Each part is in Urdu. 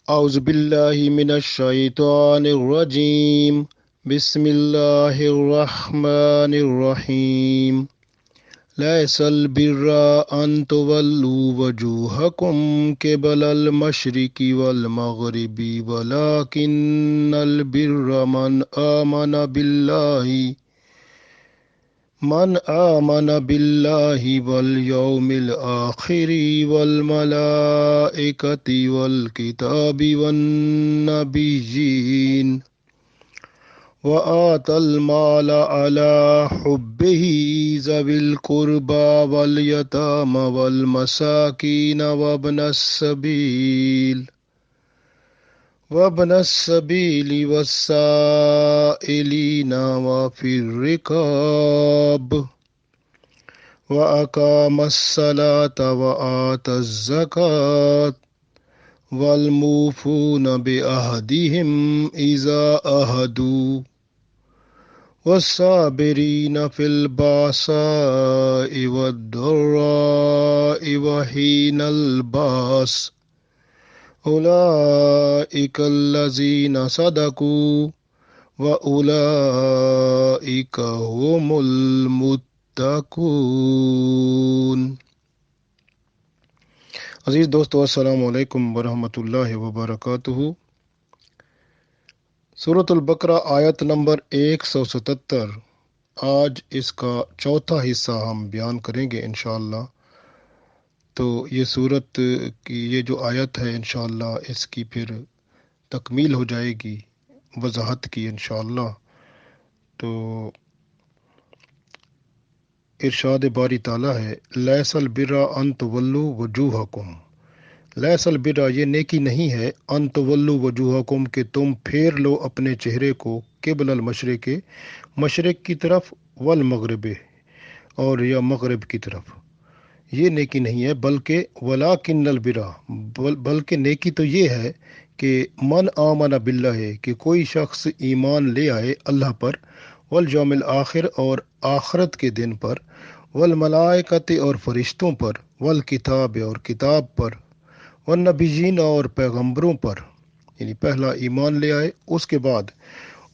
اعوذ باللہ من الشیطان الرجیم بسم اللہ الرحمن الرحیم لیس البر ان تولوا وجوہکم قبل المشرق والمغرب ولکن البر من آمن باللہ والیوم الآخر والملائکۃ والکتاب والنبیین وآتى المال على حبه ذوي القربى واليتامى والمساكين وابن السبيل والسائلين وفي الرقاب وأقام الصلاة وآتى الزكاة والموفون بعهدهم إذا عاهدوا والصابرين في البأساء والضراء وحين البأس أولئك الذين صدقوا وأولئك هم المتقون۔ عزیز دوستو، السلام علیکم ورحمۃ اللہ وبرکاتہ۔ سورۃ البقرہ آیت نمبر 177، آج اس کا چوتھا حصہ ہم بیان کریں گے انشاءاللہ۔ تو یہ سورت کی یہ جو آیت ہے انشاءاللہ اس کی پھر تکمیل ہو جائے گی وضاحت کی انشاءاللہ۔ تو ارشاد باری تعالیٰ ہے، لیس البر ان تولوا وجوہکم، لیس البر یہ نیکی نہیں ہے، ان تولوا وجوہکم کہ تم پھیر لو اپنے چہرے کو، قبل المشرق مشرق کی طرف، والمغرب اور یا مغرب کی طرف، یہ نیکی نہیں ہے، بلکہ ولاکن البر بلکہ نیکی تو یہ ہے کہ من آمن باللہ کہ کوئی شخص ایمان لے آئے اللہ پر، والیوم الآخر اور آخرت کے دن پر، والملائکۃ اور فرشتوں پر، والکتاب اور کتاب پر، والنبیین اور پیغمبروں پر، یعنی پہلا ایمان لے آئے، اس کے بعد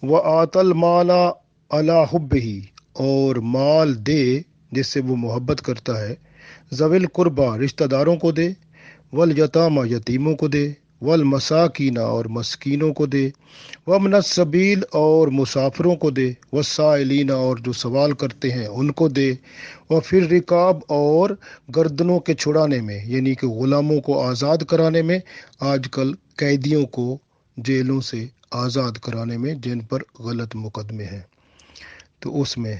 وآت المال علی حبہ اور مال دے جس سے وہ محبت کرتا ہے، ذوی القربہ رشتہ داروں کو دے، والیتامى یتیموں کو دے، والمساکین اور مسکینوں کو دے، وابن السبیل اور مسافروں کو دے، والسائلین اور جو سوال کرتے ہیں ان کو دے، وفی الرقاب اور گردنوں کے چھڑانے میں، یعنی کہ غلاموں کو آزاد کرانے میں، آج کل قیدیوں کو جیلوں سے آزاد کرانے میں جن پر غلط مقدمے ہیں تو اس میں،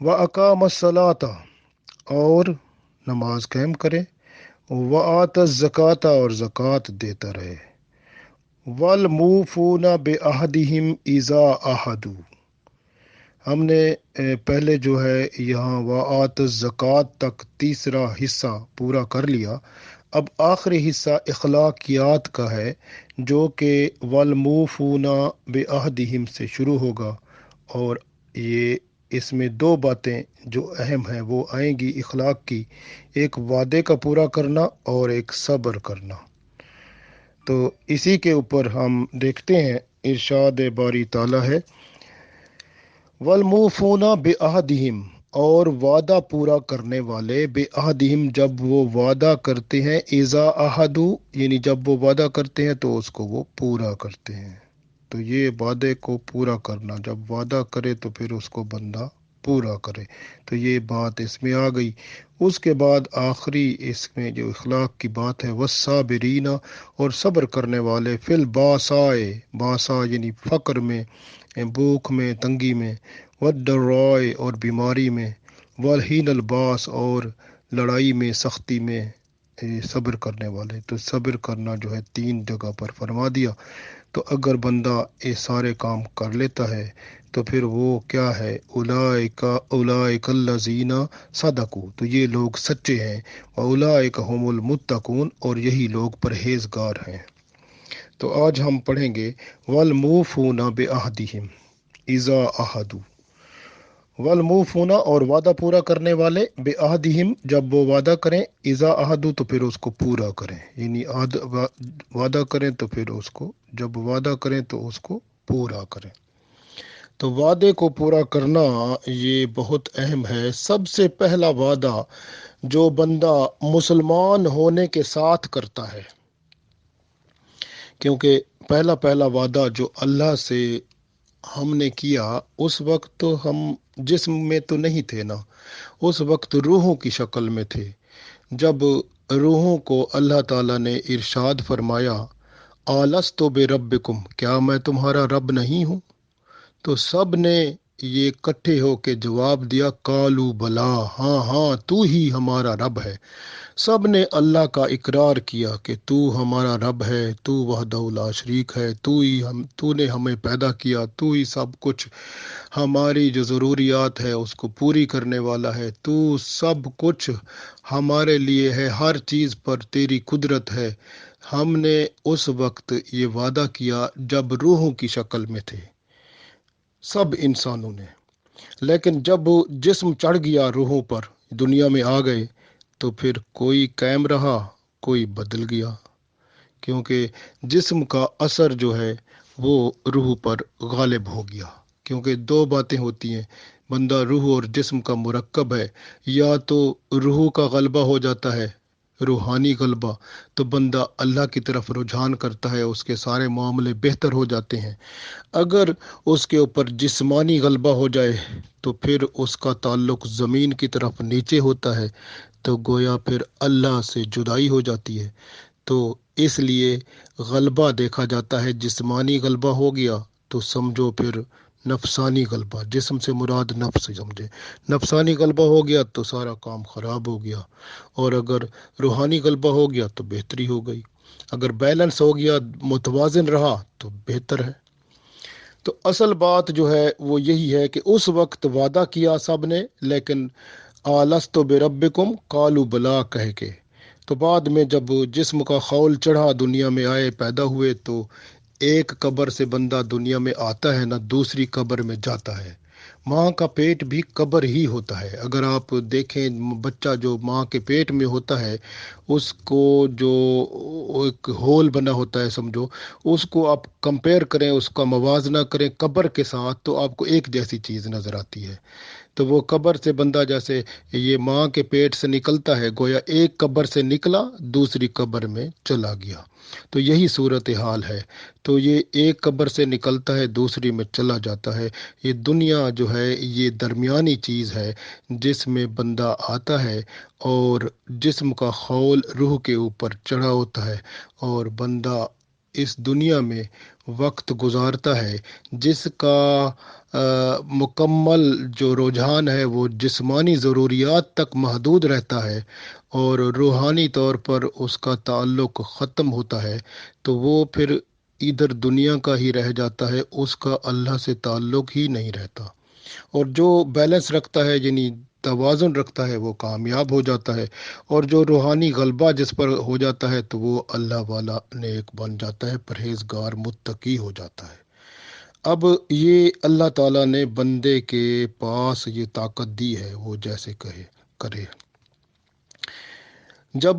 وَأَقَامَ الصَّلَاةَ اور نماز قائم کرے، وَآتَ الزَّكَاةَ اور زکوٰۃ دیتا رہے، وَالْمُوفُونَ بِعَهْدِهِمْ إِذَا عَاهَدُوا۔ ہم نے پہلے جو ہے یہاں وَآتَ الزَّكَاةَ تک تیسرا حصہ پورا کر لیا، اب آخری حصہ اخلاقیات کا ہے جو کہ وَالْمُوفُونَ بِعَهْدِهِمْ سے شروع ہوگا، اور یہ اس میں دو باتیں جو اہم ہیں وہ آئیں گی اخلاق کی، ایک وعدے کا پورا کرنا اور ایک صبر کرنا۔ تو اسی کے اوپر ہم دیکھتے ہیں، ارشاد باری تعالیٰ ہے، والموفون بعہدہم اور وعدہ پورا کرنے والے، بعہدہم جب وہ وعدہ کرتے ہیں، اذا عہدوا یعنی جب وہ وعدہ کرتے ہیں تو اس کو وہ پورا کرتے ہیں۔ تو یہ وعدے کو پورا کرنا، جب وعدہ کرے تو پھر اس کو بندہ پورا کرے، تو یہ بات اس میں آ گئی۔ اس کے بعد آخری اس میں جو اخلاق کی بات ہے، والصابرین اور صبر کرنے والے، فی الباساء باسا یعنی فقر میں، بھوک میں، تنگی میں، والضراء اور بیماری میں، والحین الباس اور لڑائی میں، سختی میں صبر کرنے والے۔ تو صبر کرنا جو ہے 3 جگہ پر فرما دیا۔ تو اگر بندہ یہ سارے کام کر لیتا ہے تو پھر وہ کیا ہے، اولئک الذین صدقوا، تو یہ لوگ سچے ہیں، واولئک هم المتقون اور یہی لوگ پرہیزگار ہیں۔ تو آج ہم پڑھیں گے والموفون بعہدہم اذا عہدوا، والموفونا اور وعدہ پورا کرنے والے بے عہدہم جب وہ وعدہ کریں، اذا عہدو تو پھر اس کو پورا کریں، یعنی وعدہ کریں تو پھر اس کو، جب وعدہ کریں تو اس کو پورا کریں۔ تو وعدے کو پورا کرنا یہ بہت اہم ہے۔ سب سے پہلا وعدہ جو بندہ مسلمان ہونے کے ساتھ کرتا ہے، کیونکہ پہلا پہلا وعدہ جو اللہ سے ہم نے کیا، اس وقت تو ہم جسم میں تو نہیں تھے نا، اس وقت روحوں کی شکل میں تھے۔ جب روحوں کو اللہ تعالیٰ نے ارشاد فرمایا آلستو بے ربکم، کیا میں تمہارا رب نہیں ہوں، تو سب نے یہ اکٹھے ہو کے جواب دیا کالو بلا، ہاں ہاں تو ہی ہمارا رب ہے۔ سب نے اللہ کا اقرار کیا کہ تو ہمارا رب ہے، تو وحدہ لا شریک ہے، تو نے ہمیں پیدا کیا، تو ہی سب کچھ ہماری جو ضروریات ہے اس کو پوری کرنے والا ہے، تو سب کچھ ہمارے لیے ہے، ہر چیز پر تیری قدرت ہے۔ ہم نے اس وقت یہ وعدہ کیا جب روحوں کی شکل میں تھے سب انسانوں نے، لیکن جب جسم چڑھ گیا روحوں پر، دنیا میں آ گئے، تو پھر کوئی قائم رہا، کوئی بدل گیا، کیونکہ جسم کا اثر جو ہے وہ روح پر غالب ہو گیا۔ کیونکہ دو باتیں ہوتی ہیں، بندہ روح اور جسم کا مرکب ہے، یا تو روح کا غلبہ ہو جاتا ہے، روحانی غلبہ، تو بندہ اللہ کی طرف رجحان کرتا ہے، اس کے سارے معاملے بہتر ہو جاتے ہیں۔ اگر اس کے اوپر جسمانی غلبہ ہو جائے تو پھر اس کا تعلق زمین کی طرف نیچے ہوتا ہے، تو گویا پھر اللہ سے جدائی ہو جاتی ہے۔ تو اس لیے غلبہ دیکھا جاتا ہے، جسمانی غلبہ ہو گیا تو سمجھو پھر نفسانی غلبہ، جسم سے مراد نفس سمجھے، نفسانی غلبہ ہو گیا تو سارا کام خراب ہو گیا، اور اگر روحانی غلبہ ہو گیا تو بہتری ہو گئی، اگر بیلنس ہو گیا، متوازن رہا تو بہتر ہے۔ تو اصل بات جو ہے وہ یہی ہے کہ اس وقت وعدہ کیا سب نے، لیکن آلستو بربکم قالوا بلا کہہ کے، تو بعد میں جب جسم کا خول چڑھا، دنیا میں آئے، پیدا ہوئے، تو ایک قبر سے بندہ دنیا میں آتا ہے نہ دوسری قبر میں جاتا ہے۔ ماں کا پیٹ بھی قبر ہی ہوتا ہے۔ اگر آپ دیکھیں بچہ جو ماں کے پیٹ میں ہوتا ہے، اس کو جو ایک ہول بنا ہوتا ہے سمجھو، اس کو آپ کمپیئر کریں، اس کا موازنہ کریں قبر کے ساتھ، تو آپ کو ایک جیسی چیز نظر آتی ہے۔ تو وہ قبر سے بندہ جیسے یہ ماں کے پیٹ سے نکلتا ہے، گویا ایک قبر سے نکلا دوسری قبر میں چلا گیا، تو یہی صورت حال ہے۔ تو یہ ایک قبر سے نکلتا ہے دوسری میں چلا جاتا ہے۔ یہ دنیا جو ہے یہ درمیانی چیز ہے جس میں بندہ آتا ہے، اور جسم کا خول روح کے اوپر چڑھا ہوتا ہے، اور بندہ اس دنیا میں وقت گزارتا ہے جس کا مکمل جو رجحان ہے وہ جسمانی ضروریات تک محدود رہتا ہے، اور روحانی طور پر اس کا تعلق ختم ہوتا ہے، تو وہ پھر ادھر دنیا کا ہی رہ جاتا ہے، اس کا اللہ سے تعلق ہی نہیں رہتا۔ اور جو بیلنس رکھتا ہے، یعنی توازن رکھتا ہے، وہ کامیاب ہو جاتا ہے، اور جو روحانی غلبہ جس پر ہو جاتا ہے تو وہ اللہ والا نیک بن جاتا ہے، پرہیزگار متقی ہو جاتا ہے۔ اب یہ اللہ تعالیٰ نے بندے کے پاس یہ طاقت دی ہے، وہ جیسے کہے کرے۔ جب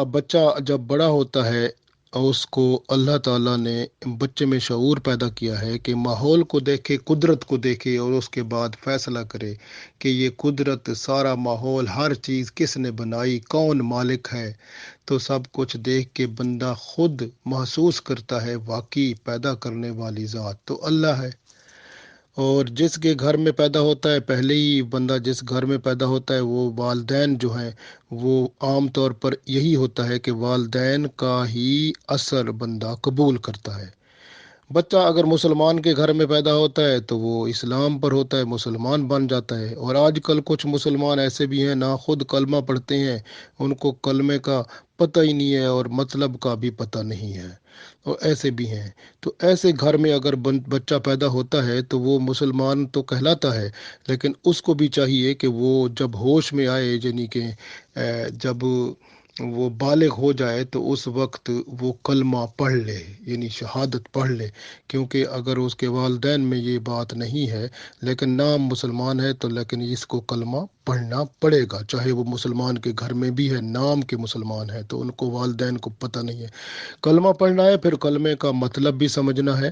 بچہ جب بڑا ہوتا ہے، اس کو اللہ تعالیٰ نے بچے میں شعور پیدا کیا ہے کہ ماحول کو دیکھے، قدرت کو دیکھے، اور اس کے بعد فیصلہ کرے کہ یہ قدرت، سارا ماحول، ہر چیز کس نے بنائی، کون مالک ہے۔ تو سب کچھ دیکھ کے بندہ خود محسوس کرتا ہے واقعی پیدا کرنے والی ذات تو اللہ ہے۔ اور جس کے گھر میں پیدا ہوتا ہے، پہلے ہی بندہ جس گھر میں پیدا ہوتا ہے، وہ والدین جو ہیں وہ عام طور پر یہی ہوتا ہے کہ والدین کا ہی اثر بندہ قبول کرتا ہے۔ بچہ اگر مسلمان کے گھر میں پیدا ہوتا ہے تو وہ اسلام پر ہوتا ہے، مسلمان بن جاتا ہے۔ اور آج کل کچھ مسلمان ایسے بھی ہیں نہ خود کلمہ پڑھتے ہیں، ان کو کلمے کا پتہ ہی نہیں ہے اور مطلب کا بھی پتہ نہیں ہے، اور ایسے بھی ہیں۔ تو ایسے گھر میں اگر بچہ پیدا ہوتا ہے تو وہ مسلمان تو کہلاتا ہے، لیکن اس کو بھی چاہیے کہ وہ جب ہوش میں آئے، یعنی کہ جب وہ بالغ ہو جائے تو اس وقت وہ کلمہ پڑھ لے، یعنی شہادت پڑھ لے، کیونکہ اگر اس کے والدین میں یہ بات نہیں ہے لیکن نام مسلمان ہے تو لیکن اس کو کلمہ پڑھنا پڑے گا، چاہے وہ مسلمان کے گھر میں بھی ہے، نام کے مسلمان ہے تو ان کو والدین کو پتہ نہیں ہے، کلمہ پڑھنا ہے، پھر کلمے کا مطلب بھی سمجھنا ہے،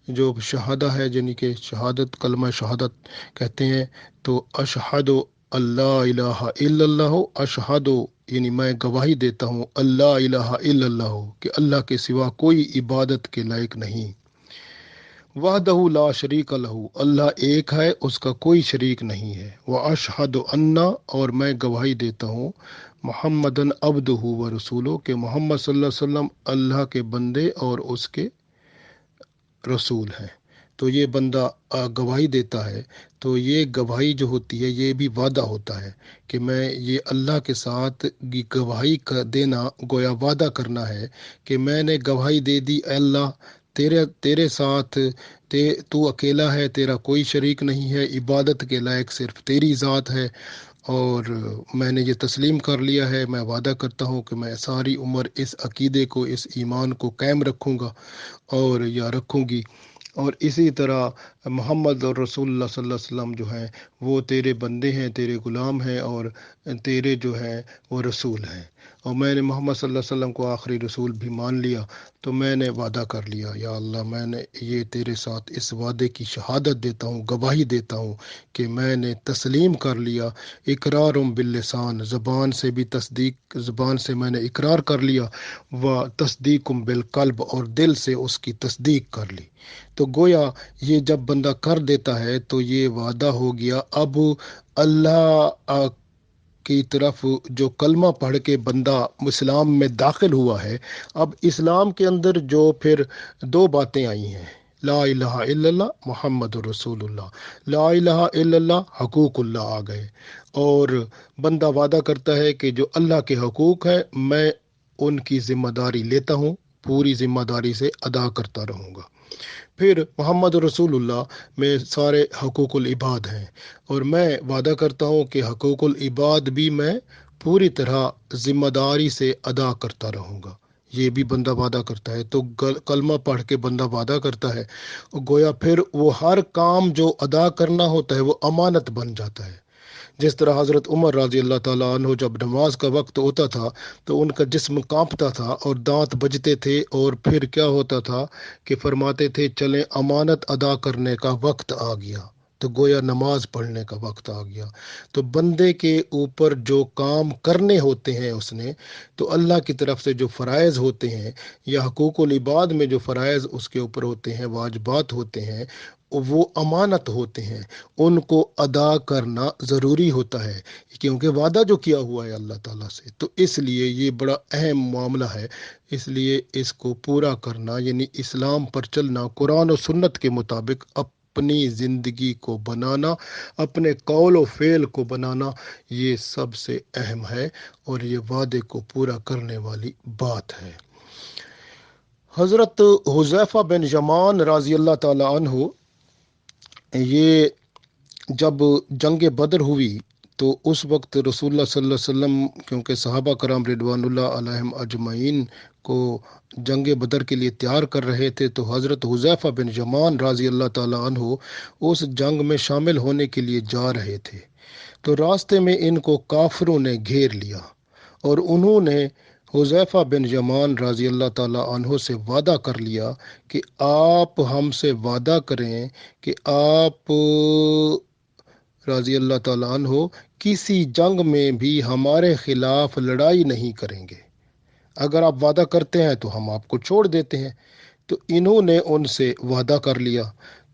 جو شہادہ ہے یعنی کہ شہادت، کلمہ شہادت کہتے ہیں، تو اشہد اللہ الہ الا اللہ، اشہد یعنی میں گواہی دیتا ہوں، اللہ الہ الا اللہ کہ اللہ کے سوا کوئی عبادت کے لائق نہیں، وحدہ لا شریک لہ اللہ ایک ہے، اس کا کوئی شریک نہیں ہے، واشہد انا اور میں گواہی دیتا ہوں، محمدن عبدہ و رسولہ کہ محمد صلی اللہ علیہ وسلم اللہ کے بندے اور اس کے رسول ہیں۔ تو یہ بندہ گواہی دیتا ہے، تو یہ گواہی جو ہوتی ہے یہ بھی وعدہ ہوتا ہے کہ میں یہ اللہ کے ساتھ گواہی دینا گویا وعدہ کرنا ہے کہ میں نے گواہی دے دی، اے اللہ تیرے ساتھ تو اکیلا ہے، تیرا کوئی شریک نہیں ہے، عبادت کے لائق صرف تیری ذات ہے، اور میں نے یہ تسلیم کر لیا ہے، میں وعدہ کرتا ہوں کہ میں ساری عمر اس عقیدے کو، اس ایمان کو قائم رکھوں گا اور یا رکھوں گی، اور اسی طرح محمد اور رسول اللہ صلی اللہ علیہ وسلم جو ہیں وہ تیرے بندے ہیں، تیرے غلام ہیں، اور تیرے جو ہیں وہ رسول ہیں، اور میں نے محمد صلی اللہ علیہ وسلم کو آخری رسول بھی مان لیا، تو میں نے وعدہ کر لیا، یا اللہ میں نے یہ تیرے ساتھ اس وعدے کی شہادت دیتا ہوں، گواہی دیتا ہوں کہ میں نے تسلیم کر لیا، اقرار باللسان زبان سے بھی تصدیق، زبان سے میں نے اقرار کر لیا، و تصدیق بالقلب اور دل سے اس کی تصدیق کر لی۔ تو گویا یہ جب بندہ کر دیتا ہے تو یہ وعدہ ہو گیا، اب اللہ کی طرف جو کلمہ پڑھ کے بندہ اسلام میں داخل ہوا ہے، اب اسلام کے اندر جو پھر دو باتیں آئی ہیں، لا الہ الا اللہ محمد رسول اللہ، لا الہ الا اللہ حقوق اللہ آ گئے، اور بندہ وعدہ کرتا ہے کہ جو اللہ کے حقوق ہے میں ان کی ذمہ داری لیتا ہوں، پوری ذمہ داری سے ادا کرتا رہوں گا۔ پھر محمد رسول اللہ میں سارے حقوق العباد ہیں، اور میں وعدہ کرتا ہوں کہ حقوق العباد بھی میں پوری طرح ذمہ داری سے ادا کرتا رہوں گا، یہ بھی بندہ وعدہ کرتا ہے۔ تو کلمہ پڑھ کے بندہ وعدہ کرتا ہے، گویا پھر وہ ہر کام جو ادا کرنا ہوتا ہے وہ امانت بن جاتا ہے، جس طرح حضرت عمر رضی اللہ تعالیٰ عنہ جب نماز کا وقت ہوتا تھا تو ان کا جسم کانپتا تھا اور دانت بجتے تھے، اور پھر کیا ہوتا تھا کہ فرماتے تھے چلیں امانت ادا کرنے کا وقت آ گیا، تو گویا نماز پڑھنے کا وقت آ گیا۔ تو بندے کے اوپر جو کام کرنے ہوتے ہیں اس نے، تو اللہ کی طرف سے جو فرائض ہوتے ہیں یا حقوق العباد میں جو فرائض اس کے اوپر ہوتے ہیں، واجبات ہوتے ہیں، وہ امانت ہوتے ہیں، ان کو ادا کرنا ضروری ہوتا ہے، کیونکہ وعدہ جو کیا ہوا ہے اللہ تعالیٰ سے، تو اس لیے یہ بڑا اہم معاملہ ہے، اس لیے اس کو پورا کرنا یعنی اسلام پر چلنا، قرآن و سنت کے مطابق اپنی زندگی کو بنانا، اپنے قول و فعل کو بنانا، یہ سب سے اہم ہے اور یہ وعدے کو پورا کرنے والی بات ہے۔ حضرت حذیفہ بن یمان رضی اللہ تعالی عنہ، یہ جب جنگ بدر ہوئی تو اس وقت رسول اللہ صلی اللہ علیہ وسلم، کیونکہ صحابہ کرام رضوان اللہ علیہم اجمعین کو جنگ بدر کے لیے تیار کر رہے تھے، تو حضرت حذیفہ بن یمان رضی اللہ تعالیٰ عنہ اس جنگ میں شامل ہونے کے لیے جا رہے تھے، تو راستے میں ان کو کافروں نے گھیر لیا، اور انہوں نے حذیفہ بن یمان رضی اللہ تعالیٰ عنہ سے وعدہ کر لیا کہ آپ ہم سے وعدہ کریں کہ آپ رضی اللہ تعالیٰ عنہ کسی جنگ میں بھی ہمارے خلاف لڑائی نہیں کریں گے، اگر آپ وعدہ کرتے ہیں تو ہم آپ کو چھوڑ دیتے ہیں۔ تو انہوں نے ان سے وعدہ کر لیا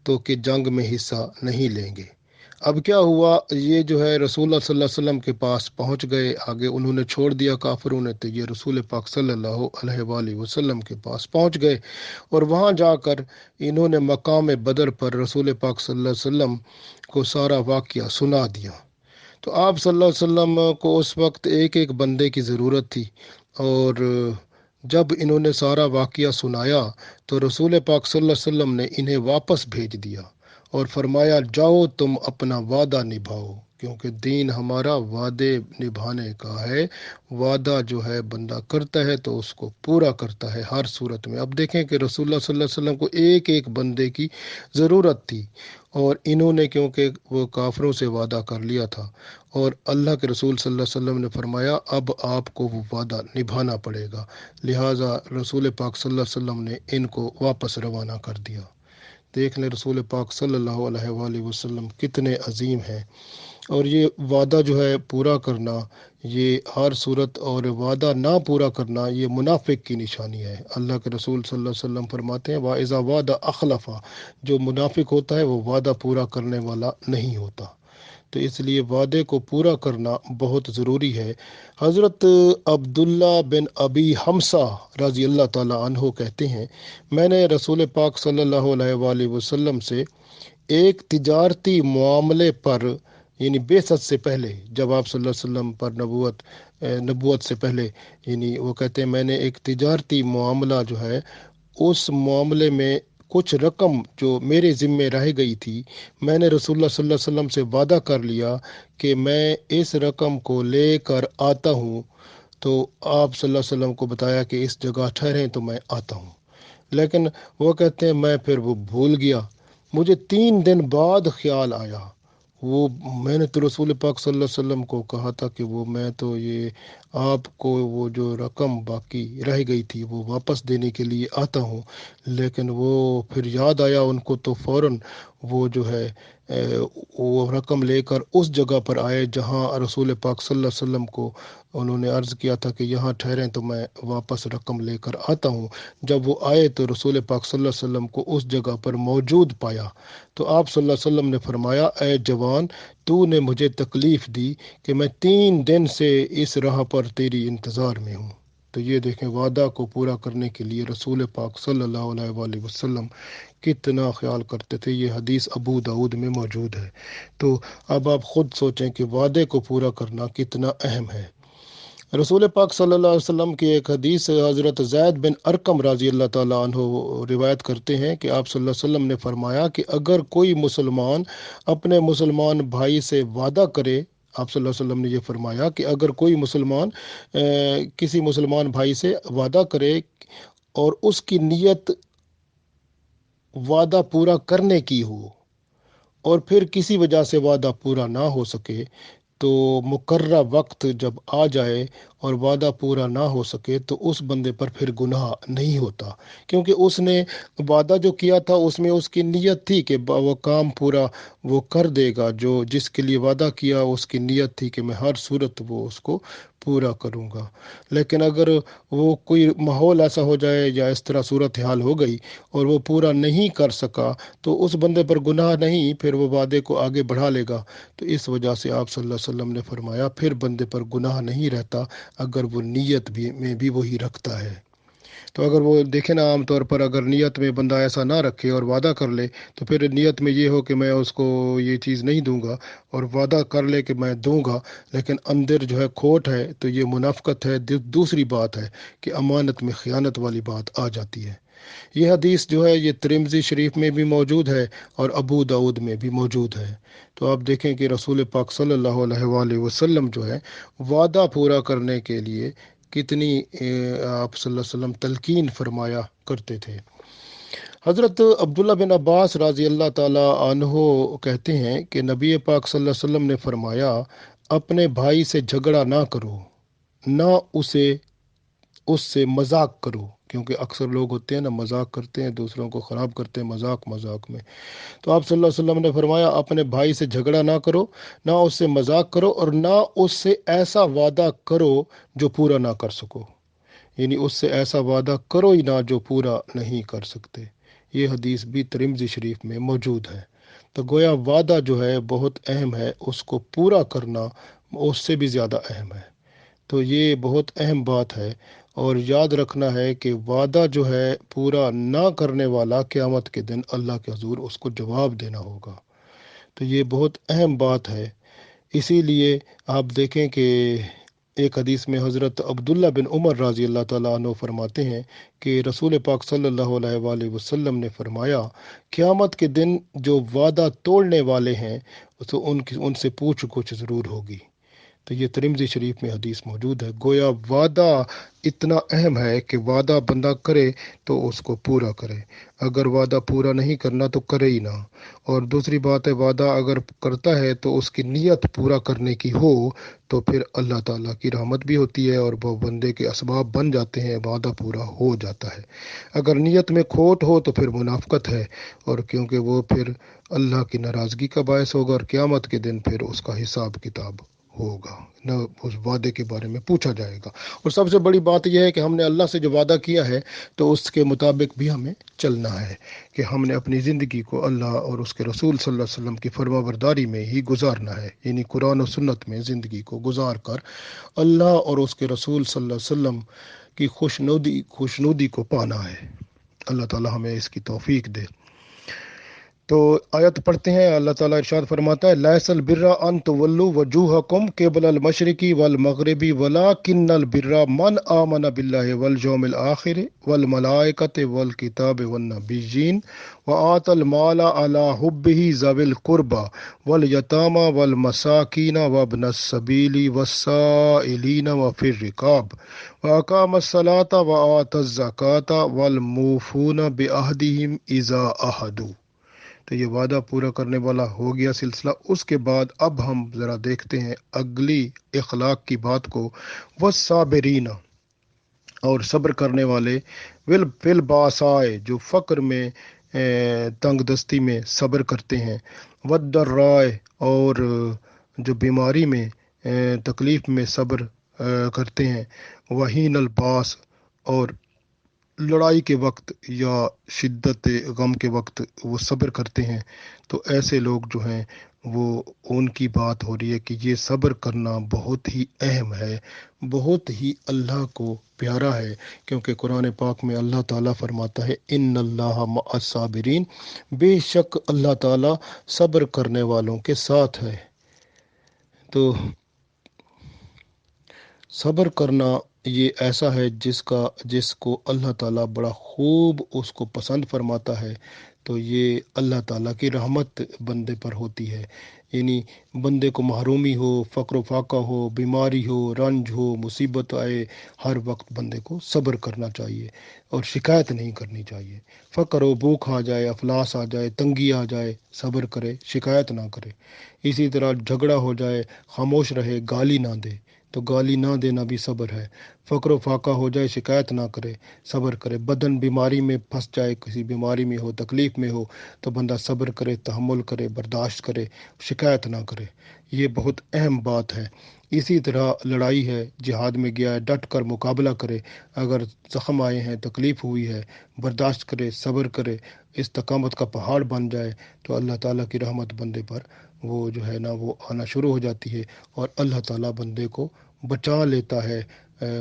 تو کہ جنگ میں حصہ نہیں لیں گے۔ اب کیا ہوا، یہ جو ہے رسول اللہ صلی اللہ علیہ وسلم کے پاس پہنچ گئے، آگے انہوں نے چھوڑ دیا کافروں نے، تو یہ رسول پاک صلی اللہ علیہ وآلہ وسلم کے پاس پہنچ گئے، اور وہاں جا کر انہوں نے مقام بدر پر رسول پاک صلی اللہ علیہ وسلم کو سارا واقعہ سنا دیا۔ تو آپ صلی اللہ علیہ وسلم کو اس وقت ایک ایک بندے کی ضرورت تھی، اور جب انہوں نے سارا واقعہ سنایا تو رسول پاک صلی اللہ علیہ وسلم نے انہیں واپس بھیج دیا اور فرمایا جاؤ تم اپنا وعدہ نبھاؤ، کیونکہ دین ہمارا وعدے نبھانے کا ہے۔ وعدہ جو ہے بندہ کرتا ہے تو اس کو پورا کرتا ہے ہر صورت میں۔ اب دیکھیں کہ رسول اللہ صلی اللہ علیہ وسلم کو ایک ایک بندے کی ضرورت تھی، اور انہوں نے کیونکہ وہ کافروں سے وعدہ کر لیا تھا، اور اللہ کے رسول صلی اللہ علیہ وسلم نے فرمایا اب آپ کو وہ وعدہ نبھانا پڑے گا، لہٰذا رسول پاک صلی اللہ علیہ وسلم نے ان کو واپس روانہ کر دیا۔ دیکھ لیں رسول پاک صلی اللہ علیہ وآلہ وسلم کتنے عظیم ہیں، اور یہ وعدہ جو ہے پورا کرنا، یہ ہر صورت، اور وعدہ نہ پورا کرنا یہ منافق کی نشانی ہے۔ اللہ کے رسول صلی اللہ علیہ وسلم فرماتے ہیں وَإِذَا وَعَدَ أَخْلَفَ، جو منافق ہوتا ہے وہ وعدہ پورا کرنے والا نہیں ہوتا۔ تو اس لیے وعدے کو پورا کرنا بہت ضروری ہے۔ حضرت عبداللہ بن ابی حمزہ رضی اللہ تعالیٰ عنہ کہتے ہیں میں نے رسول پاک صلی اللہ علیہ وآلہ وسلم سے ایک تجارتی معاملے پر، یعنی بعثت سے پہلے، جب آپ صلی اللہ علیہ وسلم پر نبوت سے پہلے، یعنی وہ کہتے ہیں میں نے ایک تجارتی معاملہ جو ہے اس معاملے میں کچھ رقم جو میرے ذمے رہ گئی تھی، میں نے رسول اللہ صلی اللہ علیہ وسلم سے وعدہ کر لیا کہ میں اس رقم کو لے کر آتا ہوں، تو آپ صلی اللہ علیہ وسلم کو بتایا کہ اس جگہ ٹھہریں تو میں آتا ہوں، لیکن وہ کہتے ہیں میں پھر وہ بھول گیا، مجھے 3 دن بعد خیال آیا، وہ میں نے تو رسول پاک صلی اللہ علیہ وسلم کو کہا تھا کہ وہ میں تو یہ آپ کو وہ جو رقم باقی رہ گئی تھی وہ واپس دینے کے لیے آتا ہوں، لیکن وہ پھر یاد آیا ان کو، تو فوراً وہ جو ہے وہ رقم لے کر اس جگہ پر آئے جہاں رسول پاک صلی اللہ علیہ وسلم کو انہوں نے عرض کیا تھا کہ یہاں ٹھہریں تو میں واپس رقم لے کر آتا ہوں۔ جب وہ آئے تو رسول پاک صلی اللہ علیہ وسلم کو اس جگہ پر موجود پایا، تو آپ صلی اللہ علیہ وسلم نے فرمایا اے جوان، تو نے مجھے تکلیف دی کہ میں 3 دن سے اس راہ پر تیری انتظار میں ہوں۔ تو یہ دیکھیں وعدہ کو پورا کرنے کے لیے رسول پاک صلی اللہ علیہ وآلہ وسلم کتنا خیال کرتے تھے۔ یہ حدیث ابو داؤد میں موجود ہے۔ تو اب آپ خود سوچیں کہ وعدے کو پورا کرنا کتنا اہم ہے۔ رسول پاک صلی اللہ علیہ وسلم کی ایک حدیث حضرت زید بن ارقم رضی اللہ تعالیٰ عنہ روایت کرتے ہیں کہ آپ صلی اللہ علیہ وسلم نے فرمایا کہ اگر کوئی مسلمان اپنے مسلمان بھائی سے وعدہ کرے، آپ صلی اللہ علیہ وسلم نے یہ فرمایا کہ اگر کوئی مسلمان کسی مسلمان بھائی سے وعدہ کرے اور اس کی نیت وعدہ پورا کرنے کی ہو، اور پھر کسی وجہ سے وعدہ پورا نہ ہو سکے، تو مقررہ وقت جب آ جائے اور وعدہ پورا نہ ہو سکے تو اس بندے پر پھر گناہ نہیں ہوتا، کیونکہ اس نے وعدہ جو کیا تھا اس میں اس کی نیت تھی کہ وہ کام پورا وہ کر دے گا، جو جس کے لیے وعدہ کیا اس کی نیت تھی کہ میں ہر صورت وہ اس کو پورا کروں گا۔ لیکن اگر وہ کوئی ماحول ایسا ہو جائے یا اس طرح صورتحال ہو گئی اور وہ پورا نہیں کر سکا تو اس بندے پر گناہ نہیں، پھر وہ وعدے کو آگے بڑھا لے گا۔ تو اس وجہ سے آپ صلی اللہ علیہ وسلم نے فرمایا پھر بندے پر گناہ نہیں رہتا اگر وہ نیت میں بھی وہی رکھتا ہے۔ تو اگر وہ دیکھیں نا عام طور پر اگر نیت میں بندہ ایسا نہ رکھے اور وعدہ کر لے، تو پھر نیت میں یہ ہو کہ میں اس کو یہ چیز نہیں دوں گا، اور وعدہ کر لے کہ میں دوں گا لیکن اندر جو ہے کھوٹ ہے، تو یہ منافقت ہے۔ دوسری بات ہے کہ امانت میں خیانت والی بات آ جاتی ہے۔ یہ حدیث جو ہے یہ ترمذی شریف میں بھی موجود ہے اور ابو داؤد میں بھی موجود ہے۔ تو آپ دیکھیں کہ رسول پاک صلی اللہ علیہ وآلہ وسلم جو ہے وعدہ پورا کرنے کے لیے کتنی آپ صلی اللہ علیہ وسلم تلقین فرمایا کرتے تھے۔ حضرت عبداللہ بن عباس رضی اللہ تعالیٰ عنہ کہتے ہیں کہ نبی پاک صلی اللہ علیہ وسلم نے فرمایا اپنے بھائی سے جھگڑا نہ کرو، نہ اس سے مذاق کرو، کیونکہ اکثر لوگ ہوتے ہیں نا مذاق کرتے ہیں، دوسروں کو خراب کرتے ہیں مذاق میں۔ تو آپ صلی اللہ علیہ وسلم نے فرمایا اپنے بھائی سے جھگڑا نہ کرو، نہ اس سے مذاق کرو، اور نہ اس سے ایسا وعدہ کرو جو پورا نہ کر سکو، یعنی اس سے ایسا وعدہ کرو ہی نہ جو پورا نہیں کر سکتے۔ یہ حدیث بھی ترمذی شریف میں موجود ہے۔ تو گویا وعدہ جو ہے بہت اہم ہے، اس کو پورا کرنا اس سے بھی زیادہ اہم ہے۔ تو یہ بہت اہم بات ہے، اور یاد رکھنا ہے کہ وعدہ جو ہے پورا نہ کرنے والا قیامت کے دن اللہ کے حضور اس کو جواب دینا ہوگا۔ تو یہ بہت اہم بات ہے۔ اسی لیے آپ دیکھیں کہ ایک حدیث میں حضرت عبداللہ بن عمر رضی اللہ تعالیٰ عنہ فرماتے ہیں کہ رسول پاک صلی اللہ علیہ وآلہ وسلم نے فرمایا قیامت کے دن جو وعدہ توڑنے والے ہیں تو ان سے پوچھ گچھ ضرور ہوگی۔ تو یہ ترمذی شریف میں حدیث موجود ہے۔ گویا وعدہ اتنا اہم ہے کہ وعدہ بندہ کرے تو اس کو پورا کرے، اگر وعدہ پورا نہیں کرنا تو کرے ہی نہ۔ اور دوسری بات ہے، وعدہ اگر کرتا ہے تو اس کی نیت پورا کرنے کی ہو تو پھر اللہ تعالیٰ کی رحمت بھی ہوتی ہے اور وہ بندے کے اسباب بن جاتے ہیں، وعدہ پورا ہو جاتا ہے۔ اگر نیت میں کھوٹ ہو تو پھر منافقت ہے، اور کیونکہ وہ پھر اللہ کی ناراضگی کا باعث ہوگا، اور قیامت کے دن پھر اس کا حساب کتاب ہوگا، نہ اس وعدے کے بارے میں پوچھا جائے گا۔ اور سب سے بڑی بات یہ ہے کہ ہم نے اللہ سے جو وعدہ کیا ہے تو اس کے مطابق بھی ہمیں چلنا ہے، کہ ہم نے اپنی زندگی کو اللہ اور اس کے رسول صلی اللہ علیہ وسلم کی فرما برداری میں ہی گزارنا ہے، یعنی قرآن و سنت میں زندگی کو گزار کر اللہ اور اس کے رسول صلی اللہ علیہ وسلم کی خوشنودی کو پانا ہے۔ اللہ تعالی ہمیں اس کی توفیق دے۔ تو آیت پڑھتے ہیں۔ اللہ تعالیٰ ارشاد فرماتا ہے، لیس البر ان تولوا وجوہکم قبل المشرق والمغرب ولکن البر من آمن باللہ والیوم الآخر والملائکۃ والکتاب والنبیین وآتى المال على حبہ ذوی القربى والیتامى والمساکین وابن السبیل والسائلین وفی الرقاب وأقام الصلاة وآتى الزکاة والموفون بعہدہم اذا عاہدوا۔ تو یہ وعدہ پورا کرنے والا ہو گیا سلسلہ۔ اس کے بعد اب ہم ذرا دیکھتے ہیں اگلی اخلاق کی بات کو، والصابرین، اور صبر کرنے والے، بالباسائے، جو فقر میں تنگ دستی میں صبر کرتے ہیں، والضراء، اور جو بیماری میں تکلیف میں صبر کرتے ہیں، وحین الباس، اور لڑائی کے وقت یا شدت غم کے وقت وہ صبر کرتے ہیں۔ تو ایسے لوگ جو ہیں وہ ان کی بات ہو رہی ہے کہ یہ صبر کرنا بہت ہی اہم ہے، بہت ہی اللہ کو پیارا ہے، کیونکہ قرآن پاک میں اللہ تعالیٰ فرماتا ہے ان اللہ مع الصابرین، بے شک اللہ تعالیٰ صبر کرنے والوں کے ساتھ ہے۔ تو صبر کرنا یہ ایسا ہے جس کو اللہ تعالیٰ بڑا خوب اس کو پسند فرماتا ہے۔ تو یہ اللہ تعالیٰ کی رحمت بندے پر ہوتی ہے، یعنی بندے کو محرومی ہو، فقر و فاقہ ہو، بیماری ہو، رنج ہو، مصیبت آئے، ہر وقت بندے کو صبر کرنا چاہیے اور شکایت نہیں کرنی چاہیے۔ فقر ہو، بھوک آ جائے، افلاس آ جائے، تنگی آ جائے، صبر کرے، شکایت نہ کرے۔ اسی طرح جھگڑا ہو جائے، خاموش رہے، گالی نہ دے، تو گالی نہ دینا بھی صبر ہے۔ فقر و فاقہ ہو جائے، شکایت نہ کرے، صبر کرے۔ بدن بیماری میں پھنس جائے، کسی بیماری میں ہو، تکلیف میں ہو، تو بندہ صبر کرے، تحمل کرے، برداشت کرے، شکایت نہ کرے۔ یہ بہت اہم بات ہے۔ اسی طرح لڑائی ہے، جہاد میں گیا ہے، ڈٹ کر مقابلہ کرے، اگر زخم آئے ہیں، تکلیف ہوئی ہے، برداشت کرے، صبر کرے، استقامت کا پہاڑ بن جائے، تو اللہ تعالیٰ کی رحمت بندے پر وہ جو ہے نا وہ آنا شروع ہو جاتی ہے، اور اللہ تعالیٰ بندے کو بچا لیتا ہے